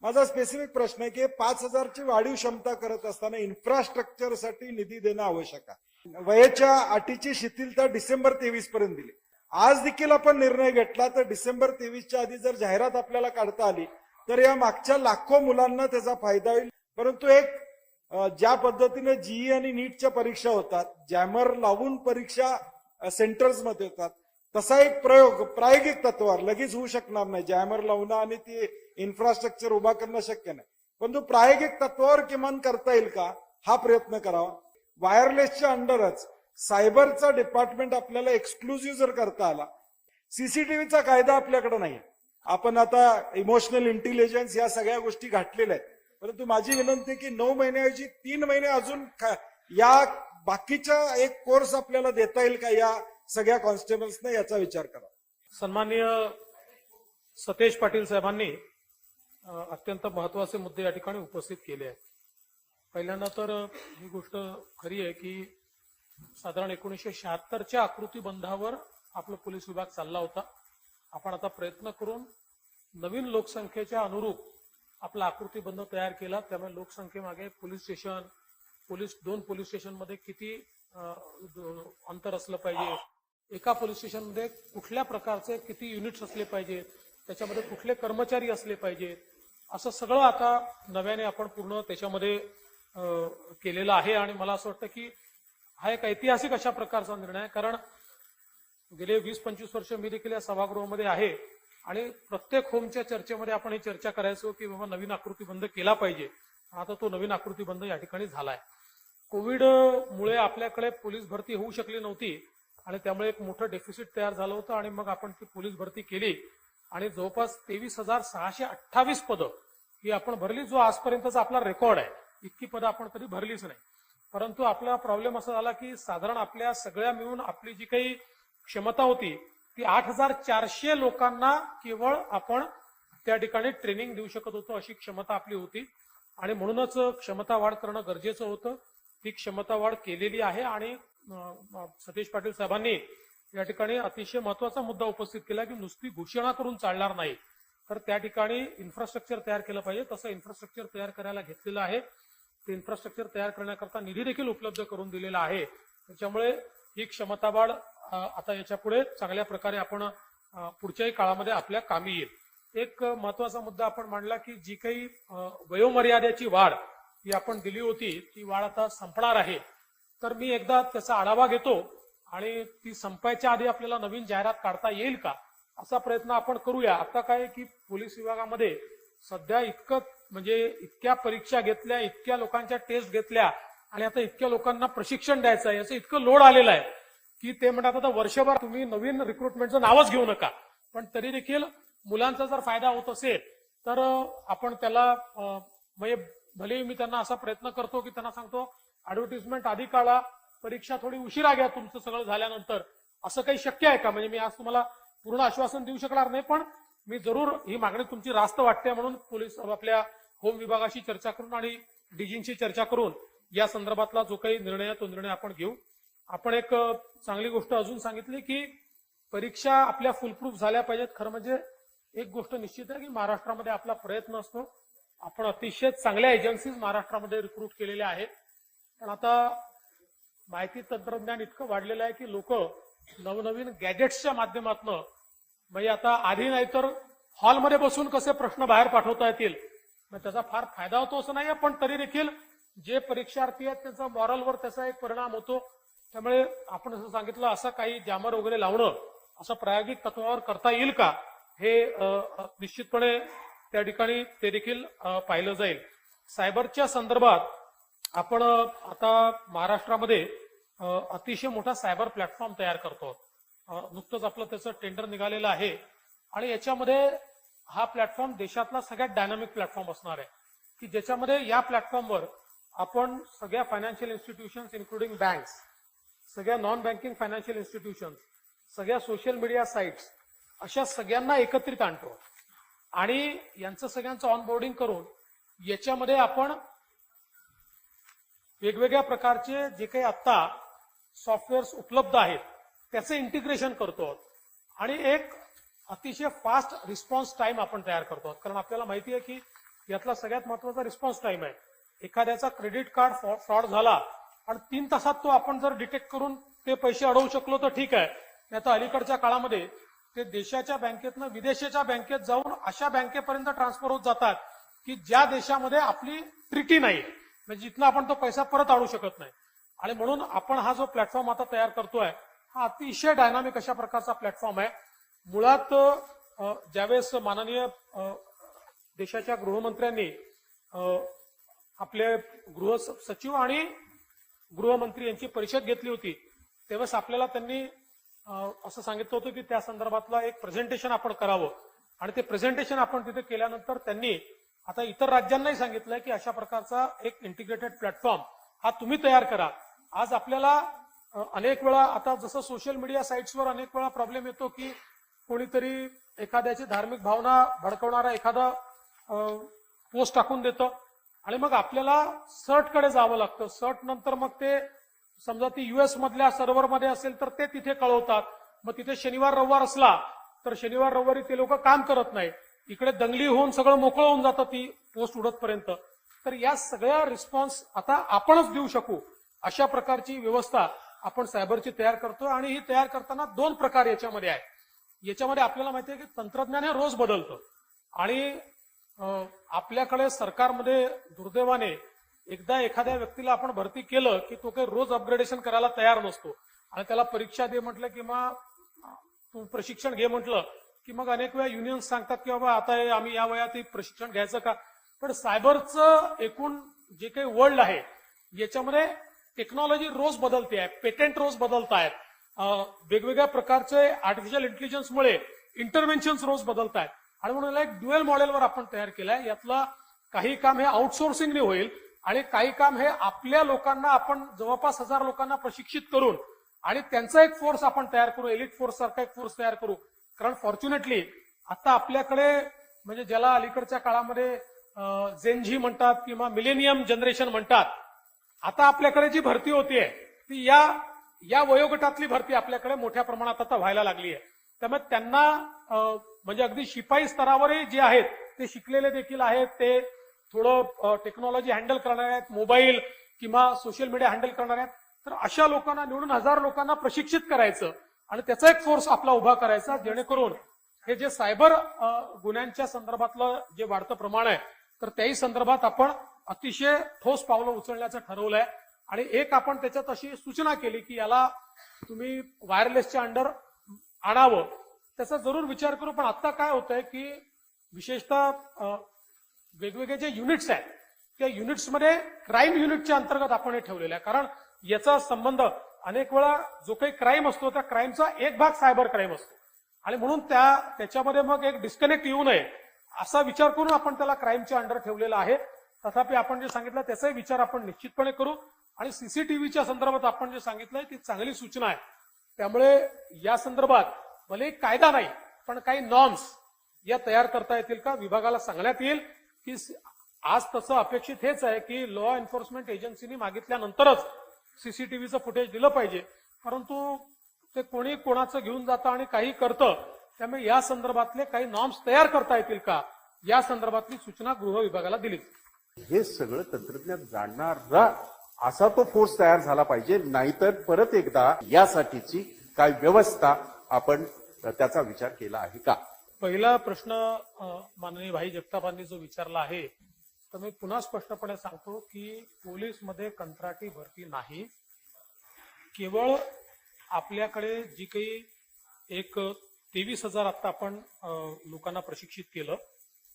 माझा स्पेसिफिक प्रश्न आहे की 5,000ची वाढीव क्षमता करत असताना इन्फ्रास्ट्रक्चरसाठी निधी देणं आवश्यक आहे. वयाच्या अटीची शिथिलता डिसेंबर 23 पर्यंत दिली. आज देखील आपण निर्णय घेतला तर डिसेंबर 23च्या आधी जर जाहिरात आपल्याला काढता आली तर या मागच्या लाखो मुलांना त्याचा फायदा होईल. परंतु ज्या पद्धतीने जीई आणि नीटच्या परीक्षा होतात, जॅमर लावून परीक्षा सेंटर्समध्ये होतात, तसा एक प्रयोग प्रायोगिक तत्वावर लगेच होऊ शकणार नाही. जॅमर लावणं आणि ती इन्फ्रास्ट्रक्चर उभा करणं शक्य नाही, परंतु प्रायोगिक तत्वावर किमान करता येईल का हा प्रयत्न करावा. वायरलेसच्या अंडरच सायबरचा डिपार्टमेंट आपल्याला एक्सक्लुझिव्ह जर करता आला. सीसीटीव्हीचा कायदा आपल्याकडे नाही. आपण आता इमोशनल इंटेलिजन्स या सगळ्या गोष्टी घातलेल्या आहेत, परंतु माझी विनंती की 9 महिन्याऐवजी 3 महिने अजून या बाकीच्या एक कोर्स आपल्याला देता येईल का या सगळ्या कॉन्स्टेबल्सने याचा विचार करा. सन्माननीय सतेज पाटील साहेबांनी अत्यंत महत्वाचे मुद्दे या ठिकाणी उपस्थित केले आहेत. पहिल्यांदा तर ही गोष्ट खरी आहे की साधारण 1976च्या आकृतीबंधावर आपला पोलीस विभाग चालला होता. आपण आता प्रयत्न करून नवीन लोकसंख्येच्या अनुरूप आपला आकृतीबंध तयार केला. त्यामुळे लोकसंख्येमागे पोलीस स्टेशन, दोन पोलीस स्टेशनमध्ये किती अंतर असलं पाहिजे, एका पोलीस स्टेशनमध्ये कुठल्या प्रकारचे किती युनिट्स असले पाहिजे, त्याच्यामध्ये कुठले कर्मचारी असले पाहिजेत, असं सगळं आता नव्याने आपण पूर्ण त्याच्यामध्ये केलेलं आहे. आणि मला असं वाटतं की हा एक ऐतिहासिक अशा प्रकारचा निर्णय आहे, कारण गेले 20-25 वर्ष मी देखील या सभागृहामध्ये आहे आणि प्रत्येक होमच्या चर्चेमध्ये आपण ही चर्चा करायचो की बाबा नवीन आकृतीबंध केला पाहिजे. आता तो नवीन आकृतीबंध या ठिकाणी झालाय. कोविडमुळे आपल्याकडे पोलीस भरती होऊ शकली नव्हती आणि त्यामुळे एक मोठं डेफिसिट तयार झालं होतं आणि मग आपण ती पोलीस भरती केली आणि जवळपास 23,628 पदं ही आपण भरली, जो आजपर्यंतचा आपला रेकॉर्ड आहे. इतकी पदं आपण कधी भरलीच नाही. परंतु आपला प्रॉब्लेम असा झाला की साधारण आपल्या सगळ्या मिळून आपली जी काही क्षमता होती ती 8,400 लोकांना केवळ आपण त्या ठिकाणी ट्रेनिंग देऊ शकत होतो, अशी क्षमता आपली होती. आणि म्हणूनच क्षमता वाढ करणं गरजेचं होतं. ती क्षमता वाढ केलेली आहे आणि सतेज पाटील साहेबांनी या ठिकाणी अतिशय महत्वाचा मुद्दा उपस्थित केला की नुसती घोषणा करून चालणार नाही, तर त्या ठिकाणी इन्फ्रास्ट्रक्चर तयार केलं पाहिजे. तसं इन्फ्रास्ट्रक्चर तयार करायला घेतलेलं आहे. ते इन्फ्रास्ट्रक्चर तयार करण्याकरता निधी देखील उपलब्ध करून दिलेला आहे. त्याच्यामुळे ही क्षमता वाढ आता याच्या पुढे चांगल्या प्रकारे आपण पुढच्याही काळामध्ये आपल्या कामी येईल. एक महत्वाचा मुद्दा आपण मांडला की जी काही वयोमर्यादेची वाढ ही आपण दिली होती ती वाढ आता संपणार आहे. तर मी एकदा त्याचा आढावा घेतो आणि ती संपायच्या आधी आपल्याला नवीन जाहिरात काढता येईल का असा प्रयत्न आपण करूया. आता काय की पोलीस विभागामध्ये सध्या इतक्या परीक्षा घेतल्या, इतक्या लोकांच्या टेस्ट घेतल्या आणि आता इतक्या लोकांना प्रशिक्षण द्यायचं आहे, याचं इतकं लोड आलेलं आहे की ते म्हणतात आता वर्षभर तुम्ही नवीन रिक्रुटमेंटचं नावच घेऊ नका, पण तरी देखील मुलांचा जर फायदा होत असेल तर आपण त्याला भले मी त्यांना असा प्रयत्न करतो की त्यांना सांगतो ऍडव्हर्टिजमेंट आधी काढा, परीक्षा थोडी उशिरा घ्या तुमचं सगळं झाल्यानंतर. असं काही शक्य आहे का? म्हणजे मी आज तुम्हाला पूर्ण आश्वासन देऊ शकणार नाही, पण मी जरूर ही मागणी तुमची रास्त वाटते म्हणून पोलीस आपल्या होम विभागाशी चर्चा करून आणि डीजींशी चर्चा करून या संदर्भातला जो काही निर्णय आहे तो निर्णय आपण घेऊ. आपण एक चांगली गोष्ट अजून सांगितली की परीक्षा आपल्या फुलप्रूफ झाल्या पाहिजेत. खरं म्हणजे एक गोष्ट निश्चित आहे की महाराष्ट्रामध्ये आपला प्रयत्न असतो. आपण अतिशय चांगल्या एजन्सीज महाराष्ट्रामध्ये रिक्रूट केलेल्या आहेत, पण आता माहिती तंत्रज्ञान इतकं वाढलेलं आहे की लोक नवनवीन गॅजेट्सच्या माध्यमातून म्हणजे आता आधी नाही तर हॉलमध्ये बसून कसे प्रश्न बाहेर पाठवता येतील त्याचा फार फायदा होतो असं नाहीये, पण तरी देखील जे परीक्षार्थी आहेत त्यांचा मॉरलवर त्याचा एक परिणाम होतो. त्यामुळे आपण असं सांगितलं असं काही जॅमर वगैरे लावणं असं प्रायोगिक तत्वावर करता येईल का हे निश्चितपणे त्या ठिकाणी ते देखील पाहिलं जाईल. सायबरच्या संदर्भात आपण आता महाराष्ट्रामध्ये अतिशय मोठा सायबर प्लॅटफॉर्म तयार करतो. नुकतंच आपलं त्याचं टेंडर निघालेलं आहे आणि याच्यामध्ये हा प्लॅटफॉर्म देशातला सगळ्यात डायनामिक प्लॅटफॉर्म असणार आहे की ज्याच्यामध्ये या प्लॅटफॉर्मवर आपण सगळ्या फायनान्शियल इन्स्टिट्यूशन्स इन्क्लुडिंग बँक्स, सगळ्या नॉन बँकिंग फायनान्शियल इन्स्टिट्यूशन्स, सगळ्या सोशल मीडिया साईट्स अशा सगळ्यांना एकत्रित आणतो आणि यांचं सगळ्यांचं ऑनबोर्डिंग करून याच्यामध्ये आपण वेगवेगळ्या प्रकारचे जे काही आता सॉफ्टवेअर्स उपलब्ध आहेत त्याचं इंटिग्रेशन करतो आणि एक अतिशय फास्ट रिस्पॉन्स टाइम आपण तयार करतो. कारण आपल्याला माहिती आहे की यातला सगळ्यात महत्वाचा रिस्पॉन्स टाइम आहे. एखाद्याचा क्रेडिट कार्ड फ्रॉड झाला आणि 3 तासात तो आपण जर डिटेक्ट करून ते पैसे अडवू शकलो तर ठीक आहे. नाही तर अलीकडच्या काळामध्ये ते देशाच्या बँकेतनं विदेशाच्या बँकेत जाऊन अशा बँकेपर्यंत ट्रान्सफर होत जातात की ज्या देशामध्ये आपली ट्रिटी नाही, म्हणजे जिथनं आपण तो पैसा परत आणू शकत नाही. आणि म्हणून आपण हा जो प्लॅटफॉर्म आता तयार करतोय हा अतिशय डायनामिक अशा प्रकारचा प्लॅटफॉर्म आहे. मुळात ज्यावेळेस माननीय देशाच्या गृहमंत्र्यांनी आपले गृह सचिव आणि गृहमंत्री यांची परिषद घेतली होती तेव्हाच आपल्याला त्यांनी असं सांगितलं होतं की त्या संदर्भातलं एक प्रेझेंटेशन आपण करावं. आणि ते प्रेझेंटेशन आपण तिथे केल्यानंतर त्यांनी आता इतर राज्यांनाही सांगितलंय की अशा प्रकारचा एक इंटिग्रेटेड प्लॅटफॉर्म हा तुम्ही तयार करा. आज आपल्याला अनेक वेळा आता जसं सोशल मीडिया साईट्सवर अनेक वेळा प्रॉब्लेम येतो की कोणीतरी एखाद्याची धार्मिक भावना भडकवणारा एखादा पोस्ट टाकून देतं आणि मग आपल्याला सर्टकडे जावं लागतं. सर्ट नंतर मग ते समजा ती युएस मधल्या सर्व्हरमध्ये असेल तर ते तिथे कळवतात. मग तिथे शनिवार रविवार असला तर शनिवार रविवारी ते लोक काम करत नाही. इकडे दंगली होऊन सगळं मोकळं होऊन जातं ती पोस्ट उडतपर्यंत. तर या सगळ्या रिस्पॉन्स आता आपणच देऊ शकू अशा प्रकारची व्यवस्था आपण सायबरची तयार करतो. आणि ही तयार करताना 2 प्रकार याच्यामध्ये आहे. याच्यामध्ये आपल्याला माहिती आहे की तंत्रज्ञान हे रोज बदलतं आणि आपल्याकडे सरकारमध्ये दुर्दैवाने एकदा एखाद्या व्यक्तीला आपण भरती केलं की तो काही रोज अपग्रेडेशन करायला तयार नसतो. आणि त्याला परीक्षा दे म्हटलं किंवा तू प्रशिक्षण घे म्हटलं की मग अनेक वेळा युनियन्स सांगतात की बाबा आता आम्ही या वयात प्रशिक्षण घ्यायचं का. पण सायबरचं एकूण जे काही वर्ल्ड आहे याच्यामध्ये टेक्नॉलॉजी रोज बदलते आहे, पेटेंट रोज बदलत आहेत, वेगवेगळ्या प्रकारचे आर्टिफिशियल इंटेलिजन्समुळे इंटरव्हेन्शन्स रोज बदलत आहेत. आणि म्हणून एक ड्युएल मॉडेलवर आपण तयार केलंय. यातलं काही काम हे आउटसोर्सिंगने होईल आणि काही काम हे आपल्या लोकांना आपण जवळपास 1000 लोकांना प्रशिक्षित करून आणि त्यांचा एक फोर्स आपण तयार करू, एलिट फोर्स सारखा एक फोर्स तयार करू. कारण फॉर्च्युनेटली आता आपल्याकडे म्हणजे ज्याला अलीकडच्या काळामध्ये जेनझी म्हणतात किंवा मिलेनियम जनरेशन म्हणतात, आता आपल्याकडे जी भरती होतीये ती या वयोगटातली भरती आपल्याकडे मोठ्या प्रमाणात आता व्हायला लागली आहे. त्यामुळे त्यांना म्हणजे अगदी शिपाई स्तरावरही जे आहेत ते शिकलेले देखील आहेत, ते थोडं टेक्नॉलॉजी हँडल करणार आहेत, मोबाईल किंवा सोशल मीडिया हँडल करणार आहेत. तर अशा लोकांना निवडून 1000 लोकांना प्रशिक्षित करायचं आणि त्याचा एक फोर्स आपला उभा करायचा, जेणेकरून हे जे सायबर गुन्ह्यांच्या संदर्भातलं जे वाढतं प्रमाण आहे तर त्याही संदर्भात आपण अतिशय ठोस पावलं उचलण्याचं ठरवलंय. आणि एक आपण त्याच्यात अशी सूचना केली की याला तुम्ही वायरलेसच्या अंडर आणावं, त्याचा जरूर विचार करू. पण आता काय होतंय की विशेषतः वेगवेगळे जे युनिट्स आहेत त्या युनिट्समध्ये क्राईम युनिटच्या अंतर्गत आपण हे ठेवलेलं आहे. कारण याचा संबंध अनेक वेळा जो काही क्राईम असतो त्या क्राईमचा एक भाग सायबर क्राईम असतो आणि म्हणून त्याच्यामध्ये मग एक डिस्कनेक्ट येऊ नये असा विचार करून आपण त्याला क्राईमच्या अंडर ठेवलेला आहे. तथापि आपण जे सांगितलं त्याचाही विचार आपण निश्चितपणे करू. आणि सीसीटीव्हीच्या संदर्भात आपण जे सांगितलंय ती चांगली सूचना आहे. त्यामुळे या संदर्भात भले कायदा नाही पण काही नॉर्म्स या तयार करता येतील का, विभागाला सांगण्यात येईल की आज तसं अपेक्षित हेच आहे की लॉ एन्फोर्समेंट एजन्सीनी मागितल्यानंतरच सीसीटीव्हीचं फुटेज दिलं पाहिजे. परंतु ते कोणी कोणाचं घेऊन जातं आणि काही करतं, त्यामुळे या संदर्भातले काही नॉर्म्स तयार करता येतील का या संदर्भातली सूचना गृह विभागाला दिली. हे सगळं तंत्रज्ञान जाणणारा असा तो फोर्स तयार झाला पाहिजे. नाहीतर परत एकदा यासाठीची काय व्यवस्था आपण त्याचा विचार केला आहे का. पहिला प्रश्न माननीय भाई जगतापांनी जो विचारला आहे तर मी पुन्हा स्पष्टपणे सांगतो की पोलीसमध्ये कंत्राटी भरती नाही. केवळ आपल्याकडे जी काही एक 23,000 आता आपण लोकांना प्रशिक्षित केलं,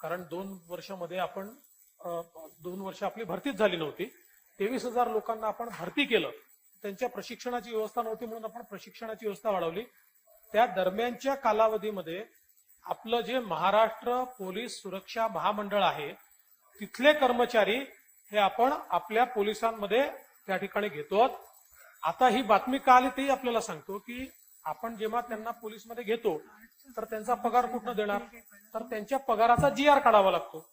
कारण 2 वर्षामध्ये आपण 2 वर्ष आपली भरतीच झाली नव्हती. 23,000 लोकांना आपण भरती केलं, त्यांच्या प्रशिक्षणाची व्यवस्था नव्हती म्हणून आपण प्रशिक्षणाची व्यवस्था वाढवली. त्या दरम्यानच्या कालावधीमध्ये आपलं जे महाराष्ट्र पोलीस सुरक्षा महामंडळ आहे तिथले कर्मचारी हे आपण आपल्या पोलिसांमध्ये त्या ठिकाणी घेतो. आता ही बातमी का आली तेही आपल्याला सांगतो की आपण जेव्हा त्यांना पोलीसमध्ये घेतो तर त्यांचा पगार कुठनं देणार, तर त्यांच्या पगाराचा GR काढावा लागतो,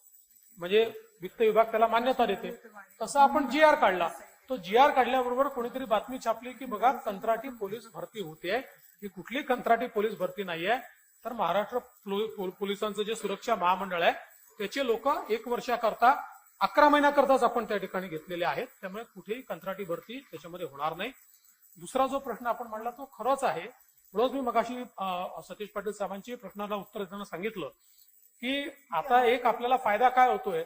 म्हणजे वित्त विभाग त्याला मान्यता देते. तसं आपण GR काढला. तो GR काढल्याबरोबर कोणीतरी बातमी छापली की बघा कंत्राटी पोलीस भरती होते. ही कुठली कंत्राटी पोलीस भरती नाहीये, तर महाराष्ट्र पोलिसांचं जे सुरक्षा महामंडळ आहे त्याचे लोक 1 वर्षाकरता 11 महिन्याकरताच आपण त्या ठिकाणी घेतलेले आहेत. त्यामुळे कुठेही कंत्राटी भरती त्याच्यामध्ये होणार नाही. दुसरा जो प्रश्न आपण मांडला तो खरंच आहे. म्हणूनच मी मगाशी सतीश पाटील साहेबांची प्रश्नाला उत्तर देताना सांगितलं की आता एक आपल्याला फायदा काय होतोय,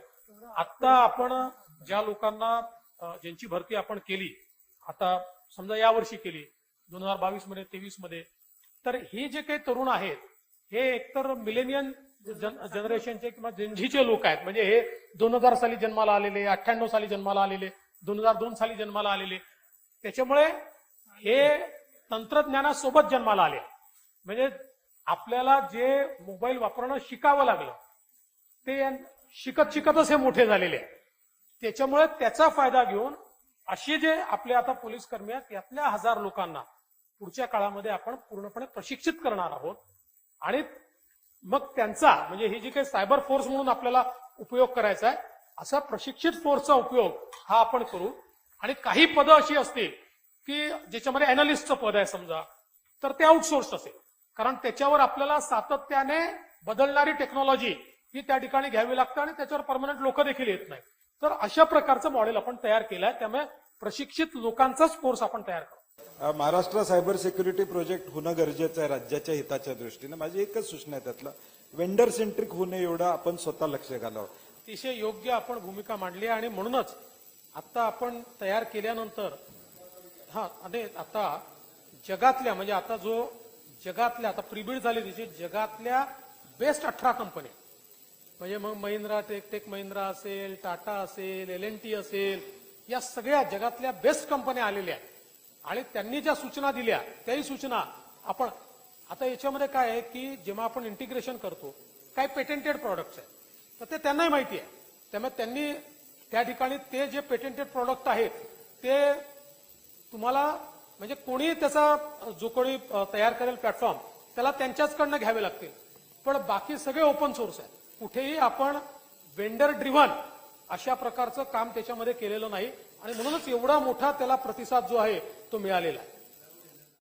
आता आपण ज्या लोकांना ज्यांची भरती आपण केली, आता समजा यावर्षी केली 2022 मध्ये 23 मध्ये, तर हे जे काही तरुण आहेत हे एकतर मिलेनियन जनरेशनचे किंवा जेनझीचे लोक आहेत. म्हणजे हे 2000 साली जन्माला आलेले, 98 साली जन्माला आलेले, 2002 साली जन्माला आलेले. त्याच्यामुळे हे तंत्रज्ञानासोबत जन्माला आले. म्हणजे आपल्याला जे मोबाईल वापरणं शिकावं लागलं ते शिकत शिकतच हे मोठे झालेले आहेत. त्याच्यामुळे त्याचा फायदा घेऊन असे जे आपले आता पोलीस कर्मी आहेत यातल्या 1000 लोकांना पुढच्या काळामध्ये आपण पूर्णपणे प्रशिक्षित करणार आहोत. आणि मग त्यांचा म्हणजे ही जी काही सायबर फोर्स म्हणून आपल्याला उपयोग करायचा आहे, असा प्रशिक्षित फोर्सचा उपयोग हा आपण करू. आणि काही पदं अशी असतील की ज्याच्यामध्ये अॅनालिस्टचं पद आहे समजा, तर ते आउटसोर्स असेल. कारण त्याच्यावर आपल्याला सातत्याने बदलणारी टेक्नॉलॉजी ही त्या ठिकाणी घ्यावी लागते आणि त्याच्यावर परमनंट लोक देखील येत नाही. तर अशा प्रकारचं मॉडेल आपण तयार केलं आहे. त्यामुळे प्रशिक्षित लोकांचाच कोर्स आपण तयार करू. महाराष्ट्र सायबर सिक्युरिटी प्रोजेक्ट होणं गरजेचं आहे राज्याच्या हिताच्या दृष्टीने. माझी एकच सूचना आहे त्यातलं, वेंडर सेंट्रिक होऊ नये एवढं आपण स्वतः लक्ष घालावं. अतिशय योग्य आपण भूमिका मांडली आणि म्हणूनच आता आपण तयार केल्यानंतर आणि आता जगातल्या म्हणजे आता जो जगातल्या आता प्रीबिड झाली त्याची जगातल्या बेस्ट 18 कंपन्या म्हणजे मग महिंद्रा टेक महिंद्रा असेल, टाटा असेल, L&T असेल, या सगळ्या जगातल्या बेस्ट कंपन्या आलेल्या आहेत. आणि त्यांनी ज्या सूचना दिल्या त्याही सूचना आपण आता याच्यामध्ये काय आहे की जेव्हा आपण इंटिग्रेशन करतो काही पेटेंटेड प्रॉडक्ट्स आहेत तर ते त्यांनाही माहिती आहे. त्यामुळे त्यांनी त्या ठिकाणी ते जे पेटेंटेड प्रॉडक्ट आहेत ते तुम्हाला म्हणजे कोणी त्याचा जो कोणी तयार करेल प्लॅटफॉर्म त्याला त्यांच्याचकडनं घ्यावे लागतील. पण बाकी सगळे ओपन सोर्स आहेत. कुठेही आपण वेंडर ड्रिव्हन अशा प्रकारचं काम त्याच्यामध्ये केलेलं नाही आणि म्हणूनच एवढा मोठा त्याला प्रतिसाद जो आहे तो मिळालेला आहे.